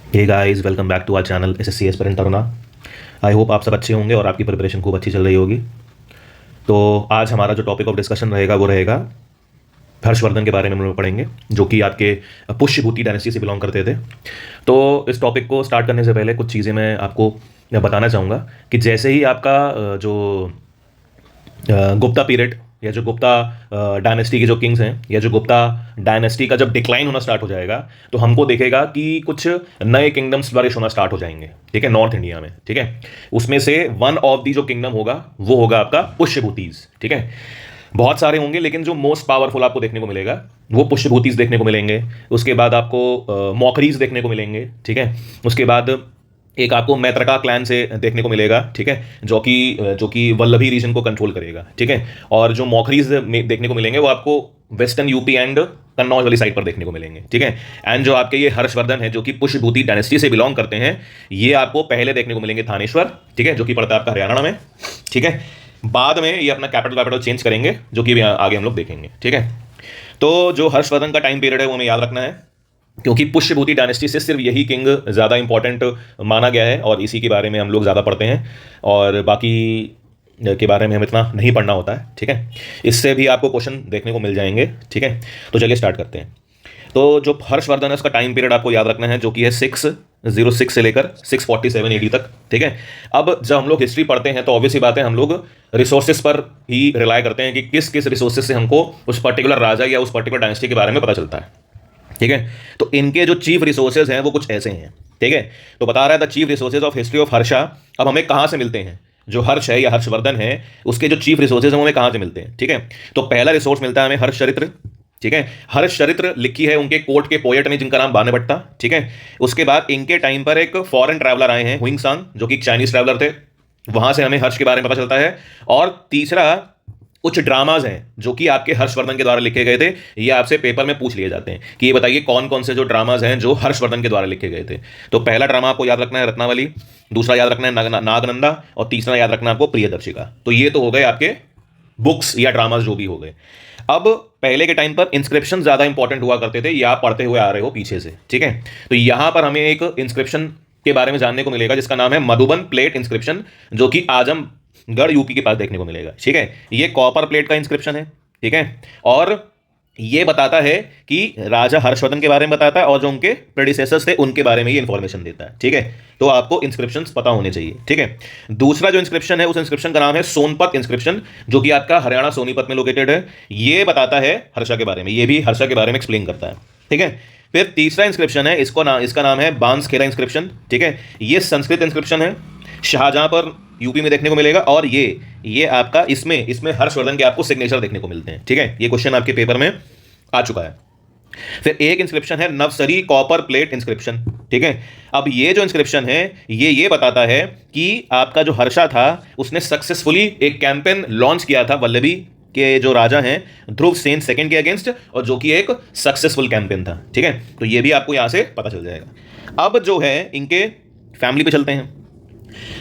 Hey guys, welcome back to our channel SSC aspirant Taruna. I hope आप सब अच्छे होंगे और आपकी प्रिपरेशन खूब अच्छी चल रही होगी। तो आज हमारा जो टॉपिक ऑफ डिस्कशन रहेगा वो रहेगा हर्षवर्धन के बारे में हम लोग पढ़ेंगे, जो कि आपके पुष्यभूति डायनेस्टी से बिलोंग करते थे। तो इस टॉपिक को स्टार्ट करने से पहले कुछ चीज़ें मैं आपको बताना चाहूँगा कि जैसे ही आपका जो गुप्ता पीरियड या जो गुप्ता डायनेस्टी के जो किंग्स हैं या जो गुप्ता डायनेस्टी का जब डिक्लाइन होना स्टार्ट हो जाएगा, तो हमको देखेगा कि कुछ नए किंगडम्स फ्लरिश होना स्टार्ट हो जाएंगे। ठीक है, नॉर्थ इंडिया में। ठीक है, उसमें से वन ऑफ दी जो किंगडम होगा वो होगा आपका पुष्यभूतीज। ठीक है, बहुत सारे होंगे लेकिन जो मोस्ट पावरफुल आपको देखने को मिलेगा वो पुष्यभूतीज देखने को मिलेंगे। उसके बाद आपको मौखरीज देखने को मिलेंगे। ठीक है, उसके बाद एक आपको मैत्रका क्लैन से देखने को मिलेगा। ठीक है, जो कि वल्लभी रीजन को कंट्रोल करेगा। ठीक है, और जो मौखरीज में देखने को मिलेंगे वो आपको वेस्टर्न यूपी एंड कन्नौज वाली साइड पर देखने को मिलेंगे। ठीक है, एंड जो आपके ये हर्षवर्धन है जो कि पुष्यभूति डायनेस्टी से बिलोंग करते हैं, ये आपको पहले देखने को मिलेंगे थानेश्वर। ठीक है, जो कि पड़ता है आपका हरियाणा में। ठीक है, बाद में ये अपना कैपिटल चेंज करेंगे, जो कि आगे हम लोग देखेंगे। ठीक है, तो जो हर्षवर्धन का टाइम पीरियड है वो हमें याद रखना है, क्योंकि पुष्यभूति डायनेस्टी से सिर्फ यही किंग ज़्यादा इंपॉर्टेंट माना गया है और इसी के बारे में हम लोग ज़्यादा पढ़ते हैं, और बाकी के बारे में हमें इतना नहीं पढ़ना होता है। ठीक है, इससे भी आपको क्वेश्चन देखने को मिल जाएंगे। ठीक है, तो चलिए स्टार्ट करते हैं। तो जो हर्षवर्धन है उसका टाइम पीरियड आपको याद रखना है, जो कि है 606 से लेकर 647 AD तक। ठीक है, अब जब हम लोग हिस्ट्री पढ़ते हैं तो ऑब्वियस ही बात है, हम लोग रिसोर्सेज पर ही रिलाय करते हैं कि किस किस रिसोर्सेज से हमको उस पर्टिकुलर राजा या उस पर्टिकुलर डायनेस्टी के बारे में पता चलता है। ठीक है, तो इनके जो चीफ रिसोर्सेज हैं वो कुछ ऐसे हैं। ठीक है, तो बता रहा है the chief resources of history of Harsha. अब हमें कहाँ से मिलते हैं? जो हर्ष है या हर्षवर्धन है उसके जो चीफ रिसोर्सेज हैं वो हमें कहाँ से मिलते हैं? ठीक है, तो पहला रिसोर्स मिलता है हमें हर्ष चरित्र। ठीक है, हर्ष चरित्र लिखी है उनके कोर्ट के पोएट ने जिनका नाम बाणभट्टा। ठीक है, उसके बाद इनके टाइम पर एक फॉरेन ट्रैवलर आए हैं, हुइंगसांग, जो कि एक चाइनीज ट्रैवलर थे। वहां से हमें हर्ष के बारे में पता चलता है। और तीसरा, कुछ ड्रामाज हैं जो कि आपके हर्षवर्धन के द्वारा लिखे गए थे। ये आपसे पेपर में पूछ लिए जाते हैं कि ये बताइए कौन कौन से जो ड्रामाज हैं जो हर्षवर्धन के द्वारा लिखे गए थे। तो पहला ड्रामा आपको याद रखना है रत्नावली, दूसरा याद रखना है नागनंदा, और तीसरा याद रखना है आपको प्रियदर्शिका। तो ये तो हो गए आपके बुक्स या ड्रामाज जो भी हो गए। अब पहले के टाइम पर इंस्क्रिप्शन ज्यादा इंपॉर्टेंट हुआ करते थे, ये आप पढ़ते हुए आ रहे हो पीछे से। ठीक है, तो यहां पर हमें एक इंस्क्रिप्शन के बारे में जानने को मिलेगा जिसका नाम है मधुबन प्लेट इंस्क्रिप्शन, जो कि आजमगढ़ यूपी के पास देखने को मिलेगा। ठीक है, ये कॉपर प्लेट का इंस्क्रिप्शन है। ठीक है, और ये बताता है कि राजा हर्षवर्धन के बारे में बताता है और जो उनके प्रेडिसेसर्स थे उनके बारे में ये इंफॉर्मेशन देता है। ठीक है, तो आपको इंस्क्रिप्शंस पता होने चाहिए। ठीक है, दूसरा जो इंस्क्रिप्शन है उस इंस्क्रिप्शन का नाम है सोनपत इंस्क्रिप्शन, जो कि आपका हरियाणा सोनीपत में लोकेटेड है। ये बताता है हर्षा के बारे में, ये भी हर्षा के बारे में एक्सप्लेन करता है। ठीक है, फिर तीसरा इंस्क्रिप्शन है, इसका नाम है बांसखेड़ा इंस्क्रिप्शन। ठीक है, ये संस्कृत इंस्क्रिप्शन है, शाहजहां पर यूपी में देखने को मिलेगा, और ये आपका इसमें हर्षवर्धन के आपको सिग्नेचर देखने को मिलते हैं। ठीक है, ये क्वेश्चन आपके पेपर में आ चुका है। फिर एक इंस्क्रिप्शन है नवसरी कॉपर प्लेट इंस्क्रिप्शन। ठीक है, अब ये जो इंस्क्रिप्शन है ये बताता है कि आपका जो हर्षा था उसने सक्सेसफुली एक कैंपेन लॉन्च किया था वल्लभी के जो राजा हैं ध्रुव सेन सेकंड के अगेंस्ट, और जो कि एक सक्सेसफुल कैंपेन था। ठीक है, तो ये भी आपको यहां से पता चल जाएगा। अब जो है इनके फैमिली पे चलते हैं,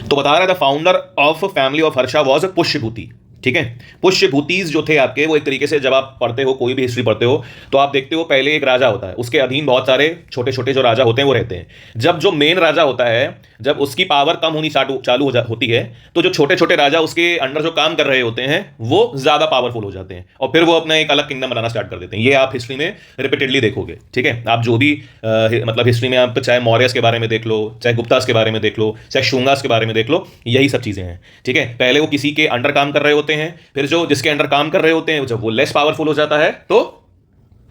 तो बता रहा था founder of family of Harsha was Pushyabhuti. ठीक है, पुष्यभूतीज जो थे आपके, वो एक तरीके से जब आप पढ़ते हो कोई भी हिस्ट्री पढ़ते हो तो आप देखते हो पहले एक राजा होता है, उसके अधीन बहुत सारे छोटे छोटे जो राजा होते हैं वो रहते हैं। जब जो मेन राजा होता है, जब उसकी पावर कम होनी चालू होती है, तो जो छोटे छोटे राजा उसके अंडर जो काम कर रहे होते हैं वो ज्यादा पावरफुल हो जाते हैं और फिर वो अपना एक अलग किंगडम बनाना स्टार्ट कर देते हैं। ये आप हिस्ट्री में रिपीटेडली देखोगे। ठीक है, आप जो भी मतलब हिस्ट्री में आप चाहे मौर्यस के बारे में देख लो, चाहे गुप्तास के बारे में देख लो, चाहे शुंगास के बारे में देख लो, यही सब चीजें हैं। ठीक है, पहले वो किसी के अंडर काम कर रहे होते हैं, फिर जो जिसके अंडर काम कर रहे होते हैं जब वो लेस पावरफुल हो जाता है तो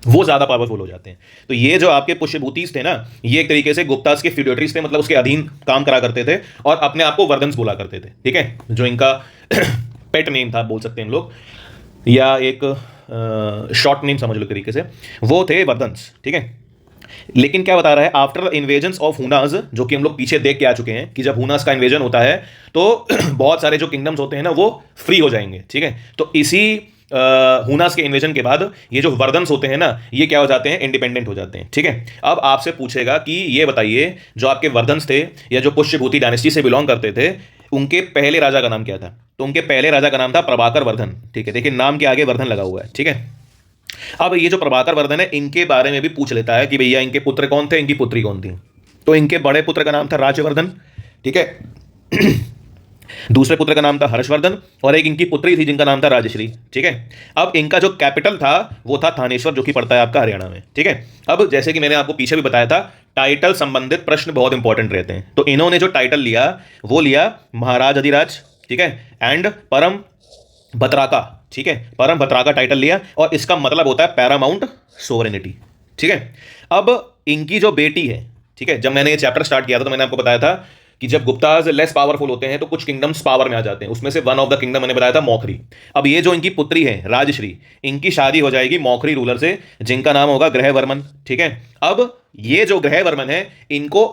वो ज्यादा पावरफुल हो जाते हैं। तो ये जो आपके पुष्यभूतीज थे ना, ये एक तरीके से गुप्तास के फ्यूडेटरीज थे, मतलब उसके अधीन काम करा करते थे और अपने आप को वर्धन्स बोला करते थे। ठीक है, जो इनका पेट नेम था बोल सकते हैं हम लोग, या एक शॉर्ट नेम समझ लो तरीके से, वो थे वर्धन्स। ठीक है, लेकिन क्या बता रहा है, आफ्टर इन्वेजन ऑफ हुनास, जो कि हम लोग पीछे देख के आ चुके हैं कि जब हुनास का इन्वेजन होता है तो बहुत सारे जो किंगडम्स होते हैं ना वो फ्री हो जाएंगे। ठीक है, तो इसी हुनास के इन्वेजन के बाद ये जो वर्धन्स होते हैं ना, ये क्या हो जाते हैं, इंडिपेंडेंट हो जाते हैं। ठीक है, अब आपसे पूछेगा कि ये बताइए जो आपके वर्धन्स थे या जो पुष्यभूति डायनेस्टी से बिलोंग करते थे, उनके पहले राजा का नाम क्या था? तो उनके पहले राजा का नाम था प्रभाकर वर्धन। ठीक है, देखिए नाम के आगे वर्धन लगा हुआ है। ठीक है, अब ये जो प्रभाकर वर्धन है इनके बारे में भी पूछ लेता है कि भैया इनके पुत्र कौन थे, इनकी पुत्री कौन थी। तो इनके बड़े पुत्र का नाम था राजवर्धन, ठीक है। दूसरे पुत्र का नाम था हर्षवर्धन और एक इनकी पुत्री थी जिनका नाम था राजश्री, ठीक है। अब इनका जो कैपिटल था वो था थानेश्वर, जो कि पड़ता है आपका हरियाणा में, ठीक है। अब जैसे कि मैंने आपको पीछे भी बताया था, टाइटल संबंधित प्रश्न बहुत इंपॉर्टेंट रहते हैं। तो इन्होंने जो टाइटल लिया वो लिया महाराज अधिराज, ठीक है, एंड परम भतराका, ठीक है, परम भतराका टाइटल लिया और इसका मतलब होता है पैरामाउंट सोवरेनिटी, ठीक है। अब इनकी जो बेटी है, ठीक है, जब मैंने ये चैप्टर स्टार्ट किया था तो मैंने आपको बताया था कि जब गुप्ताज लेस पावरफुल होते हैं तो कुछ किंगडम्स पावर में आ जाते हैं, उसमें से वन ऑफ द किंगडम मैंने बताया था मौखरी। अब ये जो इनकी पुत्री है राजश्री, इनकी शादी हो जाएगी मौखरी रूलर से जिनका नाम होगा ग्रहवर्मन, ठीक है। अब ये जो ग्रहवर्मन है इनको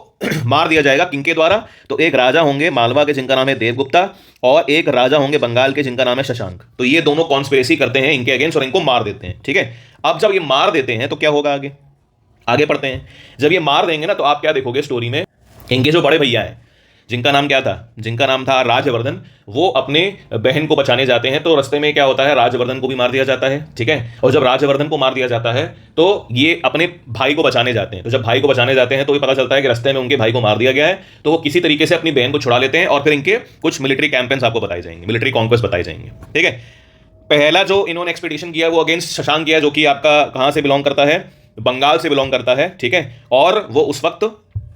मार दिया जाएगा किनके द्वारा, तो एक राजा होंगे मालवा के जिनका नाम है देवगुप्ता और एक राजा होंगे बंगाल के जिनका नाम है शशांक। तो ये दोनों कॉन्स्पिरेसी करते हैं इनके अगेंस्ट और इनको मार देते हैं, ठीक है। अब जब ये मार देते हैं तो क्या होगा, आगे आगे पढ़ते हैं। जब ये मार देंगे ना तो आप क्या देखोगे स्टोरी में, इनके जो बड़े भैया हैं जिनका नाम क्या था, जिनका नाम था राजवर्धन, वो अपने बहन को बचाने जाते हैं। तो रास्ते में क्या होता है, राजवर्धन को भी मार दिया जाता है, ठीक है। और जब राजवर्धन को मार दिया जाता है तो ये अपने भाई को बचाने जाते हैं। तो जब भाई को बचाने जाते हैं तो ये पता चलता है कि रास्ते में उनके भाई को मार दिया गया है। तो वो किसी तरीके से अपनी बहन को छुड़ा लेते हैं और फिर इनके कुछ मिलिट्री कैंपेन्स आपको बताए जाएंगे, मिलिट्री कॉन्क्वेस्ट बताए जाएंगे, ठीक है। पहला जो इन्होंने एक्सपीडिशन किया वो अगेंस्ट शशांक किया, जो कि आपका कहाँ से बिलोंग करता है, बंगाल से बिलोंग करता है, ठीक है। और वो उस वक्त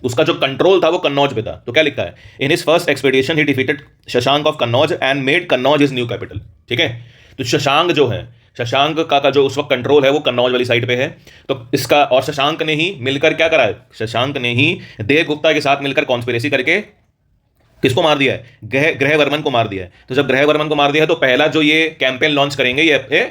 उसका जो कंट्रोल था वो कन्नौज पे था। तो क्या लिखा है, in his first expedition he defeated Shashank of Kannauj and made Kannauj his new capital, ठीक है। तो शशांक जो है, शशांक का जो उस वक्त कंट्रोल है वो कन्नौज वाली साइड पे है। तो इसका और शशांक ने ही मिलकर क्या करा है, शशांक ने ही देवगुप्ता के साथ मिलकर कॉन्स्पिरेसी करके किसको मार दिया है, ग्रहवर्मन को मार दिया है। तो जब ग्रहवर्मन को मार दिया है तो पहला जो ये कैंपेन लॉन्च करेंगे ये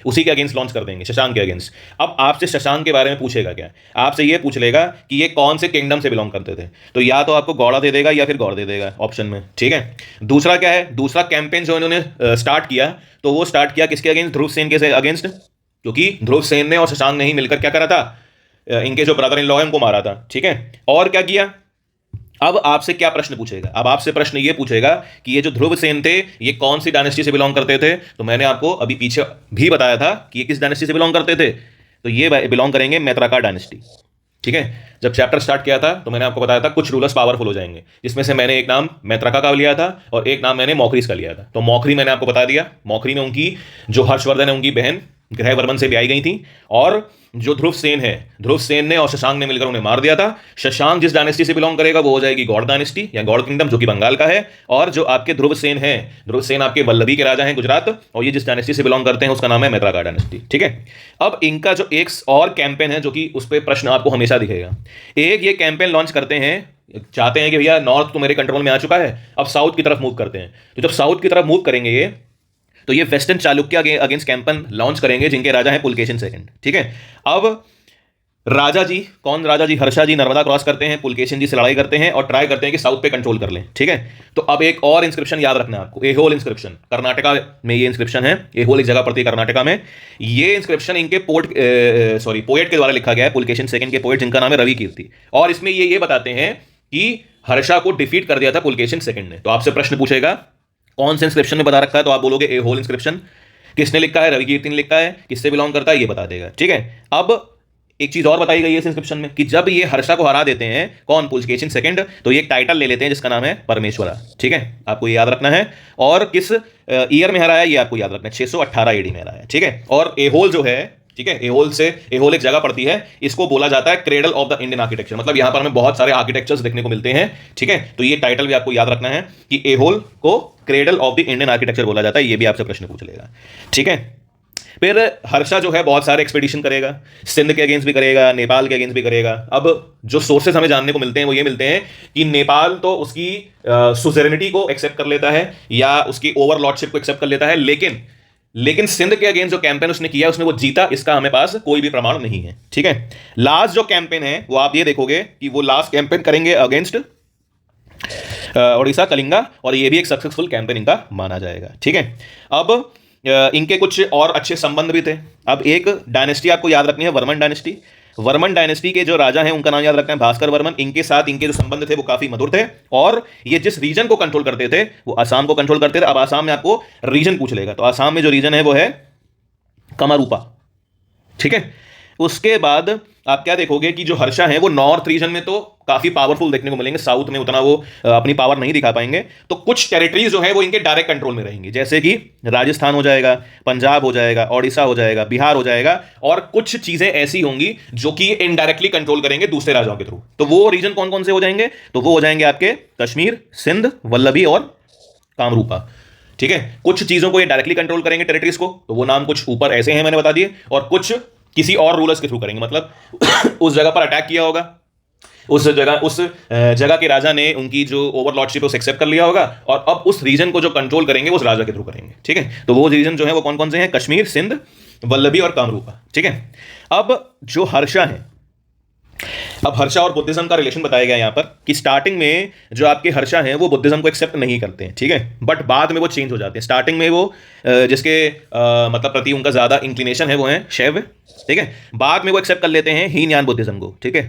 उसी के अगेंस्ट लॉन्च कर देंगे, शशांक के अगेंस्ट। अब आपसे शशांक के बारे में पूछेगा क्या, आपसे ये पूछ लेगा कि ये कौन से किंगडम से बिलोंग करते थे। तो या तो आपको गौड़ा दे देगा या फिर गौड़ दे देगा ऑप्शन में, ठीक है। दूसरा क्या है, दूसरा कैंपेन जो इन्होंने स्टार्ट किया तो वो स्टार्ट किया किसके अगेंस्ट, ध्रुव सेन के अगेंस्ट, क्योंकि ध्रुव सेन ने और शशांक ने ही मिलकर क्या करा था, इनके जो ब्रदर इन लॉ है उनको मारा था, ठीक है। और क्या किया, अब आपसे क्या प्रश्न पूछेगा, अब आपसे प्रश्न ये पूछेगा कि ये जो ध्रुव सेन थे ये कौन सी डायनेस्टी से बिलोंग करते थे। तो मैंने आपको अभी पीछे भी बताया था कि ये किस डायनेस्टी से बिलोंग करते थे, तो ये बिलोंग करेंगे मैत्राका डायनेस्टी, ठीक है। जब चैप्टर स्टार्ट किया था तो मैंने आपको बताया था कुछ रूलर्स पावरफुल हो जाएंगे, जिसमें से मैंने एक नाम मैत्राका का लिया था और एक नाम मैंने मौखरीस का लिया था। तो मौखरी मैंने आपको बता दिया, मौखरी में उनकी जो हर्षवर्धन है उनकी बहन ग्रहवर्मन से ब्याई गई थी, और जो ध्रुव सेन है, ध्रुव सेन ने और शशांक ने मिलकर उन्हें मार दिया था। शशांक जिस डायनेस्टी से बिलोंग करेगा वो हो जाएगी गौड़ डायनेस्टी या गौड़ किंगडम, जो कि बंगाल का है। और जो आपके ध्रुव सेन है, ध्रुव सेन आपके वल्लभी के राजा हैं गुजरात, और ये जिस डायनेस्टी से बिलोंग करते हैं उसका नाम है मैत्राका डायनेस्टी, ठीक है। अब इनका जो एक और कैंपेन है जो कि उस पर प्रश्न आपको हमेशा दिखेगा, एक ये कैंपेन लॉन्च करते हैं, चाहते हैं कि भैया नॉर्थ तो मेरे कंट्रोल में आ चुका है, अब साउथ की तरफ मूव करते हैं। तो जब साउथ की तरफ मूव करेंगे ये, तो ये वेस्टर्न चालुक्य के अगेंस्ट कैंपेन लॉन्च करेंगे जिनके राजा हैं पुलकेशिन सेकंड, ठीक है। अब राजा जी, कौन राजा जी, हर्षा जी नर्मदा क्रॉस करते हैं, पुलकेशिन जी से लड़ाई करते हैं और ट्राई करते हैं कि साउथ पे कंट्रोल कर लें, ठीक है। तो अब एक और इंस्क्रिप्शन याद रखना है आपको, एहोल इंस्क्रिप्शन, कर्नाटका में ये इंस्क्रिप्शन है, एहोल एक जगह पड़ती है कर्नाटका में। ये इंस्क्रिप्शन इनके पोएट के द्वारा लिखा गया है, पुलकेशिन सेकंड के पोएट जिनका नाम है रवि कीर्ति। और इसमें ये बताते हैं कि हर्षा को डिफीट कर दिया था पुलकेशिन सेकंड ने। तो आपसे प्रश्न पूछेगा कौन से इंस्क्रिप्शन में बता रखा है, तो आप बोलोगे एहोल इंस्क्रिप्शन। किसने लिखा है, रवि कीर्ति ने लिखा है, किससे बिलोंग करता है ये बता देगा, ठीक है। अब एक चीज और बताई गई है इस इंस्क्रिप्शन में कि जब ये हर्षा को हरा देते हैं, कौन, पुलकेशिन सेकंड, तो ये एक टाइटल ले लेते हैं जिसका नाम है परमेश्वरा, ठीक है। आपको ये याद रखना है। और किस ईयर में हराया ये आपको याद रखना है, 618 एडी में हराया, ठीक है। और एहोल जो है, ठीक है, एहोल एक जगह पड़ती है, इसको बोला जाता है cradle of the Indian architecture, मतलब यहां पर हमें बहुत सारे आर्किटेक्चर्स देखने को मिलते हैं, ठीक है। तो ये टाइटल भी आपको याद रखना है कि एहोल को cradle of the Indian architecture बोला जाता है, ये भी आपसे प्रश्न पूछ लेगा, ठीक है। फिर हर्षा जो है बहुत सारे एक्सपेडिशन करेगा, सिंध के अगेंस्ट भी करेगा, नेपाल के अगेंस्ट भी करेगा। अब जो सोर्सेस हमें जानने को मिलते हैं वो ये मिलते हैं कि नेपाल तो उसकी सुजेरेनिटी को एक्सेप्ट कर लेता है या उसकी ओवरलॉर्डशिप को एक्सेप्ट कर लेता है, लेकिन सिंध के अगेंस्ट जो कैंपेन उसने किया उसने वो जीता, इसका हमें पास कोई भी प्रमाण नहीं है, ठीक है। लास्ट जो कैंपेन है वो आप ये देखोगे कि वो लास्ट कैंपेन करेंगे अगेंस्ट ओडिशा, कलिंगा, और ये भी एक सक्सेसफुल कैंपेन इनका माना जाएगा, ठीक है। अब इनके कुछ और अच्छे संबंध भी थे। अब एक डायनेस्टी आपको याद रखनी है, वर्मन डायनेस्टी। वर्मन डायनेस्टी के जो राजा हैं उनका नाम याद रखना है भास्कर वर्मन। इनके साथ इनके जो संबंध थे वो काफी मधुर थे, और ये जिस रीजन को कंट्रोल करते थे वो आसाम को कंट्रोल करते थे। अब आसाम में आपको रीजन पूछ लेगा, तो आसाम में जो रीजन है वो है कमारूपा, ठीक है। उसके बाद आप क्या देखोगे कि जो हर्षा है वो नॉर्थ रीजन में तो काफी पावरफुल देखने को मिलेंगे, साउथ में उतना वो अपनी पावर नहीं दिखा पाएंगे। तो कुछ टेरिटरीज जो है वो इनके डायरेक्ट कंट्रोल में रहेंगी, जैसे कि राजस्थान हो जाएगा, पंजाब हो जाएगा, ओडिशा हो जाएगा, बिहार हो जाएगा, और कुछ चीजें ऐसी होंगी जो कि इनडायरेक्टली कंट्रोल करेंगे दूसरे राजाओं के थ्रू। तो वो रीजन कौन कौन से हो जाएंगे? तो वो हो जाएंगे आपके कश्मीर, सिंध, वल्लभी और कामरूपा। ठीक है, कुछ चीजों को ये डायरेक्टली कंट्रोल करेंगे टेरिटरीज को, तो वो नाम कुछ ऊपर ऐसे हैं मैंने बता दिए, और कुछ किसी और रूलर्स के थ्रू करेंगे, मतलब उस जगह पर अटैक किया होगा, उस जगह के राजा ने उनकी जो ओवरलॉर्डशिप है उसे एक्सेप्ट कर लिया होगा, और अब उस रीजन को जो कंट्रोल करेंगे उस राजा के थ्रू करेंगे। ठीक है, तो वो रीजन जो है वो कौन कौन से हैं? कश्मीर, सिंध, वल्लभी और कामरूपा। ठीक है, अब जो हर्षा है, अब हर्षा और बुद्धिज्म का रिलेशन बताया गया यहां पर कि स्टार्टिंग में जो आपके हर्षा हैं वो बुद्धिज्म को एक्सेप्ट नहीं करते हैं। ठीक है, बट बाद में वो चेंज हो जाते हैं। स्टार्टिंग में वो जिसके मतलब प्रति उनका ज्यादा इंक्लिनेशन है वो है शैव। ठीक है, बाद में वो एक्सेप्ट कर लेते हैं हीनयान बुद्धिज्म को। ठीक है,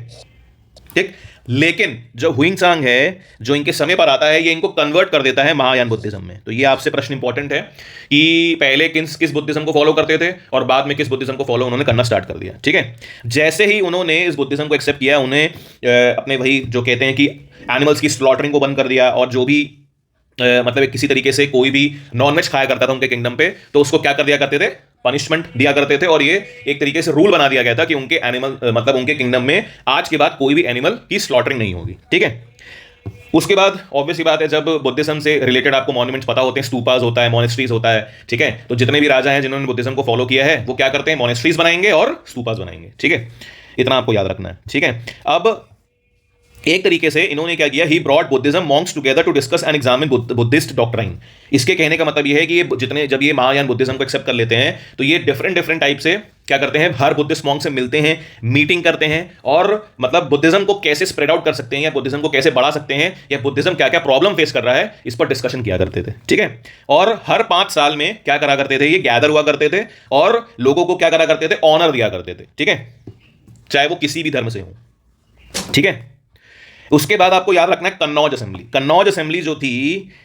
ठीक, लेकिन जो हुइंगसांग है जो इनके समय पर आता है ये इनको कन्वर्ट कर देता है महायान बुद्धिज्म में। तो ये आपसे प्रश्न इंपॉर्टेंट है कि पहले किस बुद्धिज्म को फॉलो करते थे और बाद में किस बुद्धिज्म को फॉलो उन्होंने करना स्टार्ट कर दिया। ठीक है, जैसे ही उन्होंने इस बुद्धिज्म को एक्सेप्ट किया, उन्हें अपने वही जो कहते हैं कि एनिमल्स की स्लॉटरिंग को बंद कर दिया, और जो भी मतलब किसी तरीके से कोई भी नॉनवेज खाया करता था उनके किंगडम पे, तो उसको क्या कर दिया करते थे? पनिशमेंट दिया करते थे। और ये एक तरीके से रूल बना दिया गया था कि उनके एनिमल मतलब उनके किंगडम में आज के बाद कोई भी एनिमल की स्लॉटरिंग नहीं होगी। ठीक है, उसके बाद ऑब्वियसली बात है, जब बुद्धिज्म से रिलेटेड आपको मॉन्यूमेंट्स पता होते हैं, स्तूपास होता है, मोनेस्ट्रीज होता है। ठीक है, तो जितने भी राजा हैं जिन्होंने बुद्धिज्म को फॉलो किया है वो क्या करते हैं? मोनेस्ट्रीज बनाएंगे और स्तूपास बनाएंगे। ठीक है, इतना आपको याद रखना है। ठीक है, अब एक तरीके से इन्होंने क्या किया? He brought Buddhism monks together to discuss and examine Buddhist doctrine. इसके कहने का मतलब ये है कि ये जब ये महायान बुद्धिज्म को एक्सेप्ट कर लेते हैं तो ये डिफरेंट टाइप से क्या करते हैं? हर बुद्धिस्ट मॉन्क से मिलते हैं, मीटिंग करते हैं, और मतलब बुद्धिज्म को कैसे स्प्रेड आउट कर सकते हैं, या बुद्धिज्म को कैसे बढ़ा सकते हैं, या बुद्धिज्म क्या क्या प्रॉब्लम फेस कर रहा है, इस पर डिस्कशन किया करते थे। ठीक है, और हर 5 साल में क्या करा करते थे? ये गैदर हुआ करते थे और लोगों को क्या करा करते थे? ऑनर दिया करते थे। ठीक है, चाहे वो किसी भी धर्म से हो। ठीक है, उसके बाद आपको याद रखना है कन्नौज असेंबली। कन्नौज असेंबली जो थी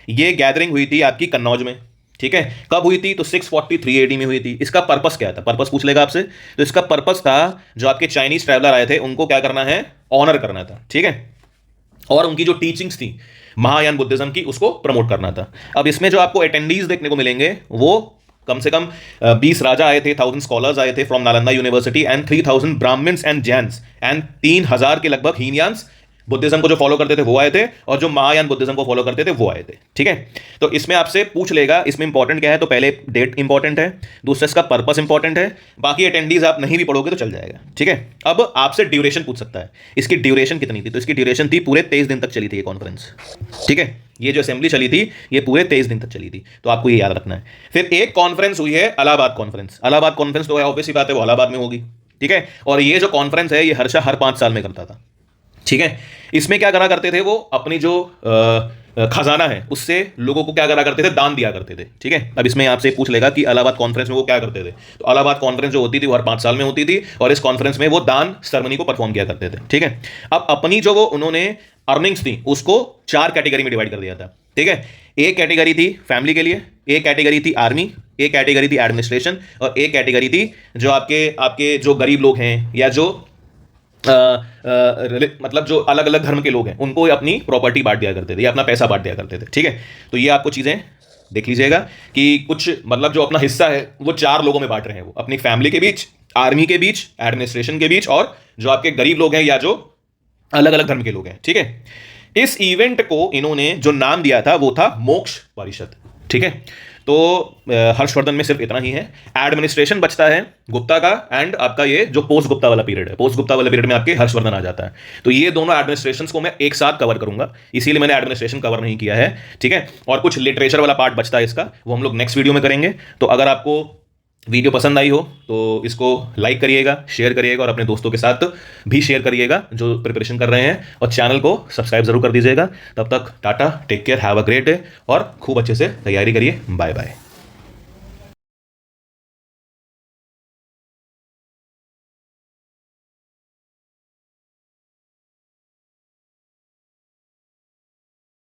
ये गैदरिंग हुई थी आपकी कन्नौज में। ठीक है, कब हुई थी? तो 643 AD में हुई थी। इसका पर्पस क्या था? पर्पस पूछ लेगा आपसे। तो इसका पर्पस था जो आपके चाइनीज ट्रैवलर आए थे उनको क्या करना है? ऑनर करना था। ठीक है, और उनकी जो टीचिंग्स थी महायान बुद्धिज्म की उसको प्रमोट करना था। अब इसमें जो आपको अटेंडीज देखने को मिलेंगे वो कम से कम 20 राजा आए थे, 1000 स्कॉलर्स आए थे from Nalanda university, and 3000 Brahmans and Jains, and 3000 के लगभग हीनयान्स बुद्धिज्म को जो फॉलो करते थे वो आए थे, और जो महायान बुद्धिज्म को फॉलो करते थे वो आए थे। ठीक है, तो इसमें आपसे पूछ लेगा इसमें इंपॉर्टेंट क्या है? तो पहले डेट इंपॉर्टेंट है, दूसरा इसका पर्पस इंपॉर्टेंट है, बाकी अटेंडीज आप नहीं भी पढ़ोगे तो चल जाएगा। ठीक है, अब आपसे ड्यूरेशन पूछ सकता है, इसकी ड्यूरेशन कितनी थी? तो इसकी ड्यूरेशन थी पूरे 23 दिन तक चली थी ये कॉन्फ्रेंस। ठीक है, ये जो असेंबली चली थी ये पूरे 23 दिन तक चली थी, तो आपको ये याद रखना है। फिर एक कॉन्फ्रेंस हुई है इलाहाबाद कॉन्फ्रेंस। इलाहाबाद कॉन्फ्रेंस तो है ऑब्वियसली बात है वो इलाहाबाद में होगी। ठीक है, और ये जो कॉन्फ्रेंस है ये हर्षा हर 5 साल में करता था। ठीक है, इसमें क्या करा करते थे वो? अपनी जो खजाना है उससे लोगों को क्या करा करते थे? दान दिया करते थे। ठीक है, अब इसमें आपसे पूछ लेगा कि इलाहाबाद कॉन्फ्रेंस में वो क्या करते थे? तो इलाहाबाद कॉन्फ्रेंस जो होती थी वो हर 5 साल में होती थी, और इस कॉन्फ्रेंस में वो दान सेरेमनी को परफॉर्म किया करते थे। ठीक है, अब अपनी जो वो उन्होंने अर्निंग्स थी उसको 4 कैटेगरी में डिवाइड कर दिया था। ठीक है, एक कैटेगरी थी फैमिली के लिए, एक कैटेगरी थी आर्मी, एक कैटेगरी थी एडमिनिस्ट्रेशन, और एक कैटेगरी थी जो आपके जो गरीब लोग हैं या जो मतलब जो अलग अलग धर्म के लोग हैं उनको अपनी प्रॉपर्टी बांट दिया करते थे या अपना पैसा बांट दिया करते थे। ठीक है, तो ये आपको चीज़ें देख लीजिएगा कि कुछ मतलब जो अपना हिस्सा है वो 4 लोगों में बांट रहे हैं, वो अपनी फैमिली के बीच, आर्मी के बीच, एडमिनिस्ट्रेशन के बीच, और जो आपके गरीब लोग हैं या जो अलग अलग धर्म के लोग हैं। ठीक है, इस इवेंट को इन्होंने जो नाम दिया था वो था मोक्ष परिषद। ठीक है, तो हर्षवर्धन में सिर्फ इतना ही है। एडमिनिस्ट्रेशन बचता है गुप्ता का, एंड आपका ये जो पोस्ट गुप्ता वाला पीरियड है, पोस्ट गुप्ता वाले पीरियड में आपके हर्षवर्धन आ जाता है। तो ये दोनों एडमिनिस्ट्रेशंस को मैं एक साथ कवर करूंगा, इसीलिए मैंने एडमिनिस्ट्रेशन कवर नहीं किया है। ठीक है, और कुछ लिटरेचर वाला पार्ट बचता है इसका, वो हम लोग नेक्स्ट वीडियो में करेंगे। तो अगर आपको वीडियो पसंद आई हो तो इसको लाइक करिएगा, शेयर करिएगा, और अपने दोस्तों के साथ भी शेयर करिएगा जो प्रिपरेशन कर रहे हैं, और चैनल को सब्सक्राइब जरूर कर दीजिएगा। तब तक tata, take care, have a great day, और खूब अच्छे से तैयारी करिए। Bye bye.